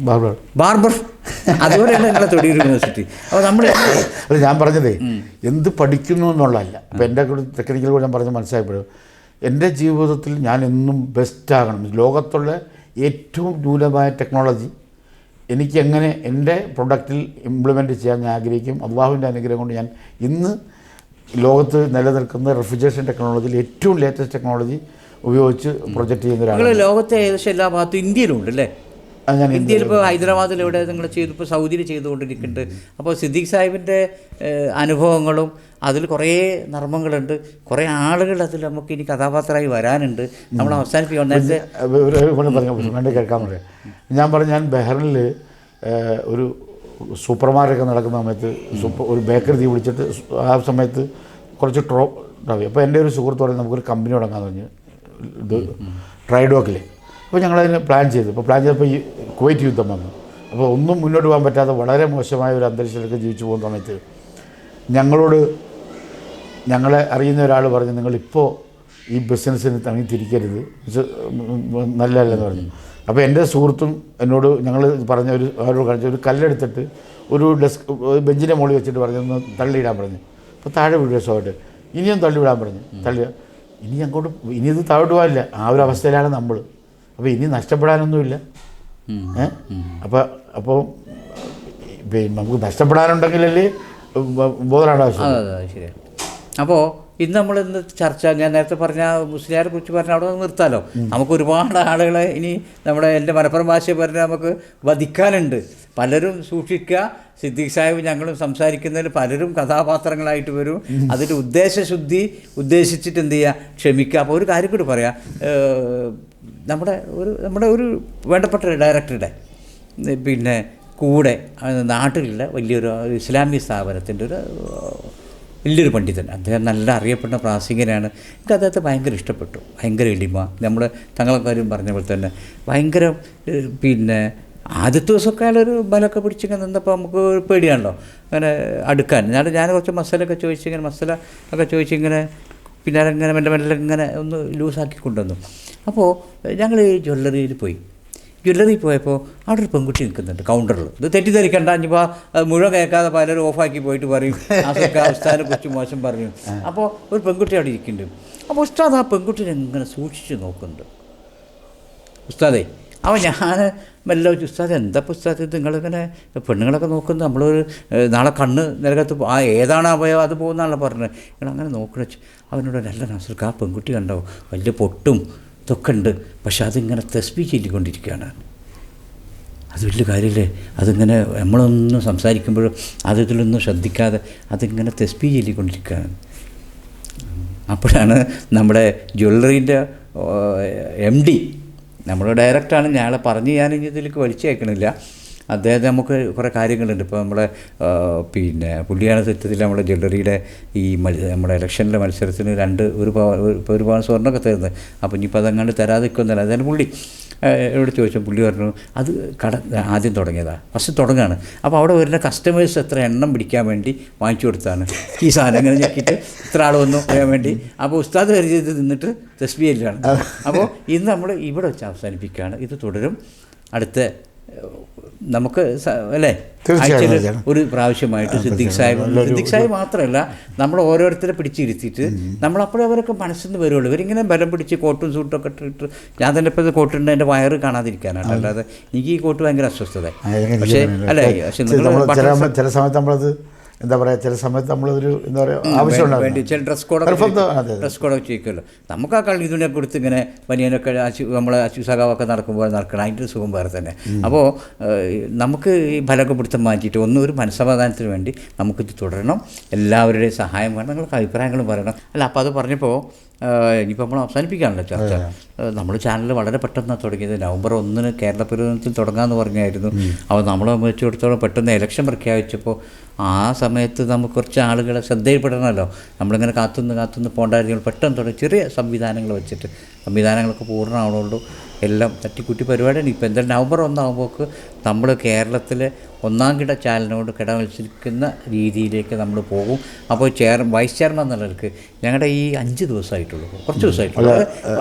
ബാർബർ, അതുപോലെയല്ല നിങ്ങളെ തൊടിയൂർ യൂണിവേഴ്സിറ്റി. അപ്പോൾ നമ്മൾ ഞാൻ പറഞ്ഞതേ എന്ത് പഠിക്കുന്നു എന്നുള്ളതല്ല. അപ്പോൾ എൻ്റെ കൂടെ ടെക്നിക്കൽ കൂടെ ഞാൻ പറഞ്ഞ് മനസ്സിലായപ്പോഴും എൻ്റെ ജീവിതത്തിൽ ഞാൻ എന്നും ബെസ്റ്റാകണം. ലോകത്തുള്ള ഏറ്റവും ന്യൂനമായ ടെക്നോളജി എനിക്ക് എങ്ങനെ എൻ്റെ പ്രൊഡക്റ്റിൽ ഇംപ്ലിമെൻറ്റ് ചെയ്യാൻ ഞാൻ ആഗ്രഹിക്കും. അള്ളാഹുവിൻ്റെ അനുഗ്രഹം കൊണ്ട് ഞാൻ ഇന്ന് ലോകത്ത് നിലനിൽക്കുന്ന റെഫ്രിജറേഷൻ ടെക്നോളജിയിൽ ഏറ്റവും ലേറ്റസ്റ്റ് ടെക്നോളജി ഉപയോഗിച്ച് പ്രൊജക്റ്റ് ചെയ്യുന്ന ഒരാളാണ്. ലോകത്തെ ഏകദേശം എല്ലാ ഭാഗത്തും ഇന്ത്യയിലുണ്ട് അല്ലേ? ഇന്ത്യയിൽ ഇപ്പോൾ ഹൈദരാബാദിൽ ഇവിടെ നിങ്ങൾ ഇപ്പോൾ സൗദിയിൽ ചെയ്തുകൊണ്ടിരിക്കുന്നുണ്ട്. അപ്പോൾ സിദ്ദീഖ് സാഹിബിൻ്റെ അനുഭവങ്ങളും അതിൽ കുറേ നർമ്മങ്ങളുണ്ട്, കുറേ ആളുകൾ അതിൽ നമുക്ക് ഇനി കഥാപാത്രമായി വരാനുണ്ട്. നമ്മൾ അവസാനിപ്പിക്കണം. നേരത്തെ പറഞ്ഞു കേൾക്കാൻ പറയാം. ഞാൻ പറഞ്ഞു, ഞാൻ ബഹ്റിനിൽ ഒരു സൂപ്പർ മാർക്കറ്റൊക്കെ നടക്കുന്ന സമയത്ത് ഒരു ബേക്കറി തീ പിടിച്ചിട്ട് ആ സമയത്ത് കുറച്ച് ഉണ്ടാവും. അപ്പോൾ എൻ്റെ ഒരു സുഹൃത്ത് പറഞ്ഞ് നമുക്കൊരു കമ്പനി തുടങ്ങാമെന്ന് പറഞ്ഞ്, ഇത് ട്രൈഡോക്കിൽ. അപ്പോൾ ഞങ്ങളതിന് പ്ലാൻ ചെയ്തു. അപ്പോൾ പ്ലാൻ ചെയ്തപ്പോൾ ഈ കുവൈറ്റ് യുദ്ധം വന്നു. അപ്പോൾ ഒന്നും മുന്നോട്ട് പോകാൻ പറ്റാതെ വളരെ മോശമായ ഒരു അന്തരീക്ഷത്തിലേക്ക് ജീവിച്ചു പോകുന്ന സമയത്ത് ഞങ്ങളെ അറിയുന്ന ഒരാൾ പറഞ്ഞു, നിങ്ങളിപ്പോൾ ഈ ബിസിനസ്സിന് തങ്ങി തിരിക്കരുത്, നല്ലതല്ലെന്ന് പറഞ്ഞു. അപ്പോൾ എൻ്റെ സുഹൃത്തും എന്നോട് ഞങ്ങൾ പറഞ്ഞ അവരോട് കാണിച്ച ഒരു കല്ലെടുത്തിട്ട് ഒരു ബെഞ്ചിൻ്റെ മുകളിൽ വെച്ചിട്ട് പറഞ്ഞൊന്ന് തള്ളിയിടാൻ പറഞ്ഞു. അപ്പോൾ താഴെ വീഴുക സ്വഭാവമായിട്ട് ഇനിയും തള്ളിവിടാൻ പറഞ്ഞു. ഇനി ഇത് താഴോട്ട് പോകാനില്ല, ആ ഒരു അവസ്ഥയിലാണ് നമ്മൾ. അപ്പോൾ ഇനി നഷ്ടപ്പെടാനൊന്നുമില്ല. അപ്പോൾ നമുക്ക് നഷ്ടപ്പെടാനുണ്ടെങ്കിലല്ലേ ബോധനാണ് ആവശ്യം. ശരിയാണ്. അപ്പോൾ ഇന്ന് നമ്മളിന്ന് ചർച്ച, ഞാൻ നേരത്തെ പറഞ്ഞ മുസ്ലിയാരെ കുറിച്ച് പറഞ്ഞാൽ അവിടെ നിർത്താമല്ലോ. നമുക്ക് ഒരുപാട് ആളുകളെ ഇനി നമ്മുടെ എൻ്റെ മലപ്പുറം ഭാഷ പറഞ്ഞാൽ നമുക്ക് വധിക്കാനുണ്ട്. പലരും സൂക്ഷിക്കുക. സിദ്ദീഖ് സാഹിബ് ഞങ്ങളും സംസാരിക്കുന്നതിൽ പലരും കഥാപാത്രങ്ങളായിട്ട് വരും. അതിൻ്റെ ഉദ്ദേശിച്ചിട്ട് എന്ത് ചെയ്യുക, ക്ഷമിക്കുക. അപ്പോൾ ഒരു കാര്യം കൂടി പറയാം, നമ്മുടെ ഒരു വേണ്ടപ്പെട്ട ഡയറക്ടറുടെ പിന്നെ കൂടെ നാട്ടിലുള്ള വലിയൊരു ഇസ്ലാമിക സ്ഥാപനത്തിൻ്റെ വലിയൊരു പണ്ഡിതൻ, അദ്ദേഹം നല്ല അറിയപ്പെടുന്ന പ്രാസംഗികനാണ്. എനിക്ക് അദ്ദേഹത്തെ ഭയങ്കര ഇഷ്ടപ്പെട്ടു. ഭയങ്കര എളിമ, നമ്മൾ തങ്ങളെ കാര്യം പറഞ്ഞ പോലെ തന്നെ ഭയങ്കര പിന്നെ ആദ്യത്തെ ദിവസമൊക്കെ അയാളൊരു ബലമൊക്കെ പിടിച്ചിങ്ങനെ നിന്നപ്പോൾ നമുക്ക് പേടിയാണല്ലോ അങ്ങനെ അടുക്കാൻ. ഞാൻ കുറച്ച് മസാലയൊക്കെ ചോദിച്ചിങ്ങനെ പിന്നെ ഇങ്ങനെ മെല്ലെ ഇങ്ങനെ ഒന്ന് ലൂസാക്കി കൊണ്ടുവന്നു. അപ്പോൾ ഞങ്ങൾ ഈ ജ്വല്ലറിയിൽ പോയി. ജ്വല്ലറി പോയപ്പോൾ അവിടെ ഒരു പെൺകുട്ടി നിൽക്കുന്നുണ്ട് കൗണ്ടറിൽ. ഇത് തെറ്റിദ്ധരിക്കണ്ട, ഇനിയിപ്പോൾ മുഴുവൻ കേൾക്കാതെ പലരും ഓഫാക്കി പോയിട്ട് പറയും ഉസ്താദിനെ കുറിച്ച് മോശം പറഞ്ഞു. അപ്പോൾ ഒരു പെൺകുട്ടി അവിടെ ഇരിക്കുന്നുണ്ട്. അപ്പോൾ ഉസ്താദ് ആ പെൺകുട്ടിനെ ഇങ്ങനെ സൂക്ഷിച്ച് നോക്കുന്നുണ്ട്. ഉസ്താദേ, അപ്പോൾ ഞാൻ മെല്ലെ ഉസ്താദ് എന്താ ഉസ്താദ് ഇത് നിങ്ങളിങ്ങനെ പെണ്ണുങ്ങളൊക്കെ നോക്കുന്നത്, നമ്മളൊരു നാളെ കണ്ണ് നിലകത്ത് ഏതാണ് അവയവം അത് പോകുന്നാണല്ലോ പറഞ്ഞത്, നിങ്ങളങ്ങനെ നോക്കണം വെച്ച് അവനോട് നല്ല നാസർക്ക് ആ പെൺകുട്ടി കണ്ടോ വലിയ പൊട്ടും ഇതൊക്കെ ഉണ്ട്, പക്ഷെ അതിങ്ങനെ തസ്ബീഹ് ചൊല്ലിക്കൊണ്ടിരിക്കുകയാണ്. അത് വലിയ കാര്യമില്ലേ, അതിങ്ങനെ നമ്മളൊന്നും സംസാരിക്കുമ്പോഴും ഇതിലൊന്നും ശ്രദ്ധിക്കാതെ അതിങ്ങനെ തസ്ബീഹ് ചൊല്ലിക്കൊണ്ടിരിക്കുകയാണ്. അപ്പോഴാണ് നമ്മുടെ ജ്വല്ലറീൻ്റെ MD, നമ്മുടെ ഡയറക്ടറാണ്, ഞങ്ങളെ പറഞ്ഞ് ഞാൻ ഇതിലേക്ക് വലിച്ചേക്കണില്ല. അദ്ദേഹത്തെ നമുക്ക് കുറേ കാര്യങ്ങളുണ്ട്. ഇപ്പോൾ നമ്മളെ പുള്ളിയാണ് സത്യത്തിൽ നമ്മുടെ ജ്വല്ലറിയുടെ ഈ നമ്മുടെ ഇലക്ഷനിലെ മത്സരത്തിന് ഒരു പവൻ സ്വർണ്ണമൊക്കെ തരുന്നത്. അപ്പോൾ ഇനിയിപ്പോൾ അതങ്ങാണ്ട് തരാതിരിക്കുന്നില്ല. അതായത് പുള്ളി എന്നോട് ചോദിച്ചു, പുള്ളി പറഞ്ഞു അത് ആദ്യം തുടങ്ങിയതാണ്, ഫസ്റ്റ് തുടങ്ങുകയാണ്. അപ്പോൾ അവിടെ വരുന്ന കസ്റ്റമേഴ്സ് എത്ര എണ്ണം പിടിക്കാൻ വേണ്ടി വാങ്ങിച്ചു കൊടുത്താണ് ഈ സാധനം ഇങ്ങനെ ഞെക്കിയിട്ട് ഇത്ര ആൾ വന്നു പറയാൻ വേണ്ടി. അപ്പോൾ ഉസ്താദ് വരെ ചെയ്ത് നിന്നിട്ട് തസ്ബീഹിലാണ്. അപ്പോൾ ഇന്ന് നമ്മൾ ഇവിടെ വെച്ച് അവസാനിപ്പിക്കുകയാണ്. ഇത് തുടരും അടുത്ത നമുക്ക് അല്ലേ ആഴ്ചയിൽ ഒരു പ്രാവശ്യമായിട്ട് സിദ്ദീഖ് സാഹിബ് മാത്രമല്ല നമ്മൾ ഓരോരുത്തരെ പിടിച്ചിരുത്തിയിട്ട് നമ്മളപ്പോഴും അവരൊക്കെ മനസ്സിൽ നിന്ന് വരുള്ളൂ. ഇവരിങ്ങനെ ബലം പിടിച്ച് കോട്ടും സൂട്ടൊക്കെ ഇട്ടിട്ട് ഞാൻ തന്നെ ഇപ്പോൾ കോട്ടുണ്ട് എൻ്റെ വയറ് കാണാതിരിക്കാനാണ്, അല്ലാതെ എനിക്ക് ഈ കോട്ട് ഭയങ്കര അസ്വസ്ഥത. പക്ഷേ അല്ലേ, പക്ഷെ ചില സമയത്ത് നമ്മളത് എന്താ പറയുക, ചില സമയത്ത് നമ്മളൊരു എന്താ പറയുക ആവശ്യമുണ്ടാകും, ചില ഡ്രസ് കോഡൊക്കെ ചോദിക്കുമല്ലോ. നമുക്ക് ആ കളി ഇതിനെ കൊടുത്ത് ഇങ്ങനെ പനിയനൊക്കെ നമ്മളെ അച്യുസഖാവൊക്കെ നടക്കണം, അതിൻ്റെ സുഖം വേറെ തന്നെ. അപ്പോൾ നമുക്ക് ഈ ഫലമൊക്കെ പിടുത്തം മാറ്റിയിട്ട് ഒരു മനസ്സമാധാനത്തിന് വേണ്ടി നമുക്കിത് തുടരണം. എല്ലാവരുടെയും സഹായം വേണം, നിങ്ങൾക്ക് അഭിപ്രായങ്ങളും പറയണം. അല്ല, അപ്പോൾ അത് പറഞ്ഞപ്പോൾ ഇനിയിപ്പോൾ നമ്മൾ അവസാനിപ്പിക്കാണല്ലോ ചർച്ച. നമ്മൾ ചാനൽ വളരെ പെട്ടെന്ന് തുടങ്ങിയത് നവംബർ 1 കേരള പ്രകടനത്തിൽ തുടങ്ങാമെന്ന് പറഞ്ഞായിരുന്നു. അപ്പോൾ നമ്മളെ സംബന്ധിച്ചിടത്തോളം പെട്ടെന്ന് ഇലക്ഷൻ പ്രഖ്യാപിച്ചപ്പോൾ ആ സമയത്ത് നമുക്ക് കുറച്ച് ആളുകളെ ശ്രദ്ധയിൽപ്പെടണമല്ലോ. നമ്മളിങ്ങനെ കാത്തുനിന്ന് പോകണ്ടായിരുന്നു. പെട്ടെന്ന് തുടങ്ങി ചെറിയ സംവിധാനങ്ങൾ വെച്ചിട്ട്, സംവിധാനങ്ങളൊക്കെ പൂർണ്ണമാവുള്ളൂ, എല്ലാം തട്ടിക്കുട്ടി പരിപാടിയാണ്. ഇപ്പോൾ എന്തായാലും നവംബർ 1 നമ്മൾ കേരളത്തിലെ 1ാം കിട ചാനലിനോട് കിടമത്സരിക്കുന്ന രീതിയിലേക്ക് നമ്മൾ പോകും. അപ്പോൾ വൈസ് ചെയർമാൻ എന്നുള്ളവർക്ക് ഞങ്ങളുടെ ഈ 5 ദിവസമായിട്ടുള്ളൂ, കുറച്ച് ദിവസമായിട്ടുള്ളൂ,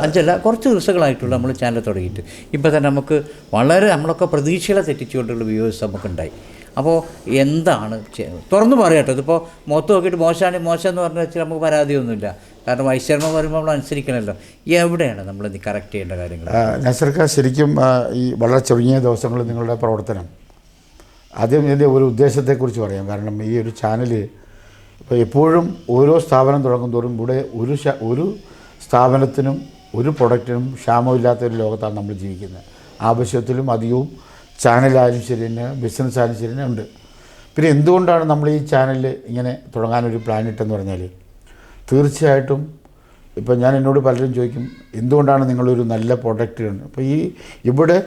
5 കുറച്ച് ദിവസങ്ങളായിട്ടുള്ളൂ നമ്മൾ ചാനൽ തുടങ്ങിയിട്ട്. ഇപ്പോൾ തന്നെ നമുക്ക് വളരെ നമ്മളൊക്കെ പ്രതീക്ഷകളെ തെറ്റിച്ചുകൊണ്ടുള്ള വ്യൂവേഴ്സ് നമുക്കുണ്ടായി. അപ്പോൾ എന്താണ് തുറന്നു പറയാട്ടോ, ഇതിപ്പോൾ മുഖത്ത് നോക്കിയിട്ട് മോശം എന്ന് പറഞ്ഞു വെച്ചാൽ നമുക്ക് പരാതിയൊന്നുമില്ല. കാരണം വൈസ് ചെയർമാൻ വരുമ്പോൾ നമ്മൾ അനുസരിക്കണമല്ലോ. എവിടെയാണ് നമ്മൾ കറക്റ്റ് ചെയ്യേണ്ട കാര്യങ്ങൾ? നസീർക്ക, ശരിക്കും ഈ വളരെ ചുരുങ്ങിയ ദിവസങ്ങളിൽ നിങ്ങളുടെ പ്രവർത്തനം, ആദ്യം ഇതിൻ്റെ ഒരു ഉദ്ദേശത്തെക്കുറിച്ച് പറയാം. കാരണം ഈ ഒരു ചാനൽ ഇപ്പോൾ എപ്പോഴും ഓരോ സ്ഥാപനം തുടങ്ങും തോറും ഇവിടെ ഒരു സ്ഥാപനത്തിനും ഒരു പ്രൊഡക്റ്റിനും ക്ഷാമമില്ലാത്തൊരു ലോകത്താണ് നമ്മൾ ജീവിക്കുന്നത്. ആവശ്യത്തിലും അധികവും ചാനലായാലും ശരി തന്നെ, ബിസിനസ് ആയാലും ശരി തന്നെ ഉണ്ട്. പിന്നെ എന്തുകൊണ്ടാണ് നമ്മൾ ഈ ചാനൽ ഇങ്ങനെ തുടങ്ങാനൊരു പ്ലാൻ ഇട്ടെന്ന് പറഞ്ഞാൽ, തീർച്ചയായിട്ടും ഇപ്പോൾ ഞാൻ എന്നോട് പലരും ചോദിക്കും എന്തുകൊണ്ടാണ് നിങ്ങളൊരു നല്ല പ്രൊഡക്റ്റ്. അപ്പോൾ ഇവിടെ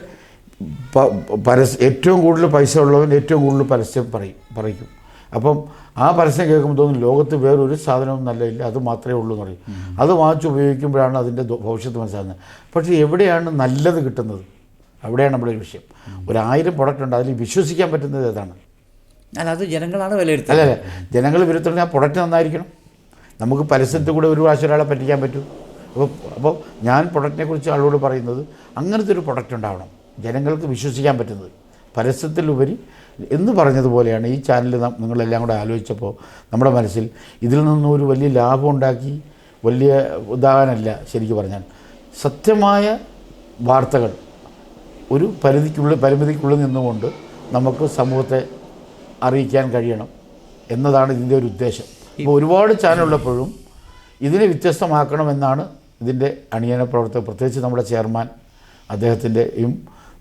ഏറ്റവും കൂടുതൽ പൈസ ഉള്ളവൻ ഏറ്റവും കൂടുതൽ പരസ്യം പറയും. അപ്പം ആ പരസ്യം കേൾക്കുമ്പോൾ തോന്നും ലോകത്ത് വേറൊരു സാധനവും നല്ലതില്ല, അത് മാത്രമേ ഉള്ളൂ എന്ന് പറയും. അത് വാങ്ങിച്ച് ഉപയോഗിക്കുമ്പോഴാണ് അതിൻ്റെ ഭവിഷ്യത്ത് മനസ്സിലാകുന്നത്. പക്ഷേ എവിടെയാണ് നല്ലത് കിട്ടുന്നത്, അവിടെയാണ് നമ്മുടെ ഒരു വിഷയം. 1000 പ്രൊഡക്റ്റ് ഉണ്ട്, അതിൽ വിശ്വസിക്കാൻ പറ്റുന്നത് ഏതാണ്? അല്ല, അത് ജനങ്ങളാണ് വിലയിരുത്തുന്നത്. അല്ലേ, ജനങ്ങൾ വിലയിരുത്തുന്നത് ആ പ്രൊഡക്റ്റ് നന്നായിരിക്കണം. നമുക്ക് പരസ്യത്തിൽ കൂടെ ഒരു പ്രാവശ്യം ഒരാളെ പറ്റിക്കാൻ പറ്റും. അപ്പോൾ ഞാൻ പ്രൊഡക്റ്റിനെ കുറിച്ച് ആളോട് പറയുന്നത് അങ്ങനത്തെ ഒരു പ്രൊഡക്റ്റ് ഉണ്ടാവണം, ജനങ്ങൾക്ക് വിശ്വസിക്കാൻ പറ്റുന്നത്, പരസ്യത്തിലുപരി എന്ന് പറഞ്ഞതുപോലെയാണ് ഈ ചാനൽ. നിങ്ങളെല്ലാം കൂടെ ആലോചിച്ചപ്പോൾ നമ്മുടെ മനസ്സിൽ ഇതിൽ നിന്നും ഒരു വലിയ ലാഭം ഉണ്ടാക്കി വലിയ ഉദാഹരണമല്ല. ശരിക്കും പറഞ്ഞാൽ സത്യമായ വാർത്തകൾ ഒരു പരിമിതിക്കുള്ളിൽ നിന്നുകൊണ്ട് നമുക്ക് സമൂഹത്തെ അറിയിക്കാൻ കഴിയണം എന്നതാണ് ഇതിൻ്റെ ഒരു ഉദ്ദേശം. ഇപ്പോൾ ഒരുപാട് ചാനലുള്ളപ്പോഴും ഇതിനെ വ്യത്യസ്തമാക്കണമെന്നാണ് ഇതിൻ്റെ അണിയന പ്രവർത്തകർ, പ്രത്യേകിച്ച് നമ്മുടെ ചെയർമാൻ അദ്ദേഹത്തിൻ്റെയും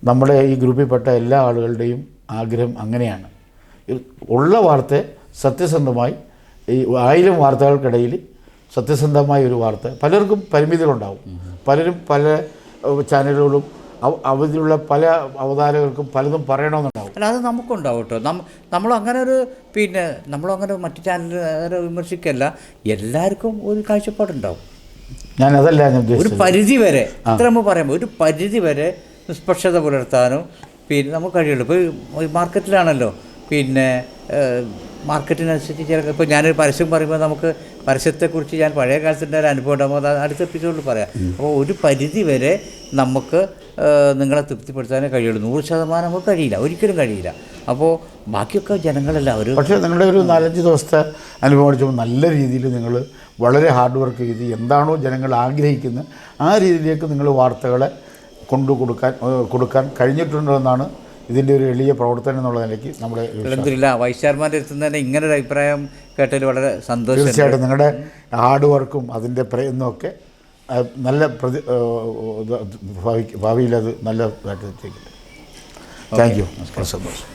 നമ്മുടെ ഈ ഗ്രൂപ്പിൽപ്പെട്ട എല്ലാ ആളുകളുടെയും ആഗ്രഹം അങ്ങനെയാണ്. ഉള്ള വാർത്ത സത്യസന്ധമായി, ഈ 1000 വാർത്തകൾക്കിടയിൽ സത്യസന്ധമായ ഒരു വാർത്ത. പലർക്കും പരിമിതികളുണ്ടാവും, പലരും പല ചാനലുകളും അവധിയുള്ള പല അവതാരകർക്കും പലതും പറയണമെന്നുണ്ടാവും. അല്ല, അത് നമുക്കുണ്ടാവും കേട്ടോ. നമ്മളങ്ങനെ മറ്റു ചാനലുകാരെ വിമർശിക്കല്ല, എല്ലാവർക്കും ഒരു കാഴ്ചപ്പാടുണ്ടാവും. ഞാനതല്ല ഞാൻ ഒരു പരിധി വരെ, അത്ര നമ്മൾ പറയുമ്പോൾ ഒരു പരിധി വരെ നിഷ്പക്ഷത പുലർത്താനും നമുക്ക് കഴിയുള്ളൂ. ഇപ്പോൾ മാർക്കറ്റിലാണല്ലോ, മാർക്കറ്റിനനുസരിച്ച് ഇപ്പോൾ ഞാനൊരു പരസ്യം പറയുമ്പോൾ നമുക്ക് പരസ്യത്തെക്കുറിച്ച് ഞാൻ പഴയ കാലത്തിൻ്റെ ഒരു അനുഭവം ഉണ്ടാകുമ്പോൾ അത് അടുത്ത എപ്പിസോഡിൽ പറയാം. അപ്പോൾ ഒരു പരിധി വരെ നമുക്ക് നിങ്ങളെ തൃപ്തിപ്പെടുത്താനേ കഴിയുള്ളൂ. 100% നമുക്ക് കഴിയില്ല, ഒരിക്കലും കഴിയില്ല. അപ്പോൾ ബാക്കിയൊക്കെ ജനങ്ങളല്ല അവർ. പക്ഷേ നിങ്ങളുടെ ഒരു 4-5 ദിവസത്തെ അനുഭവം അടിച്ചപ്പോൾ നല്ല രീതിയിൽ നിങ്ങൾ വളരെ ഹാർഡ് വർക്ക് ചെയ്ത് എന്താണോ ജനങ്ങൾ ആഗ്രഹിക്കുന്നത് ആ രീതിയിലേക്ക് നിങ്ങൾ വാർത്തകളെ കൊടുക്കാൻ കഴിഞ്ഞിട്ടുണ്ടോ എന്നാണ് ഇതിൻ്റെ ഒരു എളിയ പ്രവർത്തനം എന്നുള്ള നിലയ്ക്ക് നമ്മുടെ വൈസ് ചെയർമാൻ്റെ അടുത്ത് തന്നെ ഇങ്ങനെ ഒരു അഭിപ്രായം കേട്ടതിൽ വളരെ സന്തോഷം. തീർച്ചയായിട്ടും നിങ്ങളുടെ ഹാർഡ് വർക്കും അതിൻ്റെ പ്രയത്നമൊക്കെ നല്ല ഭാവിയിൽ അത് നല്ല താങ്ക് യു. സന്തോഷം.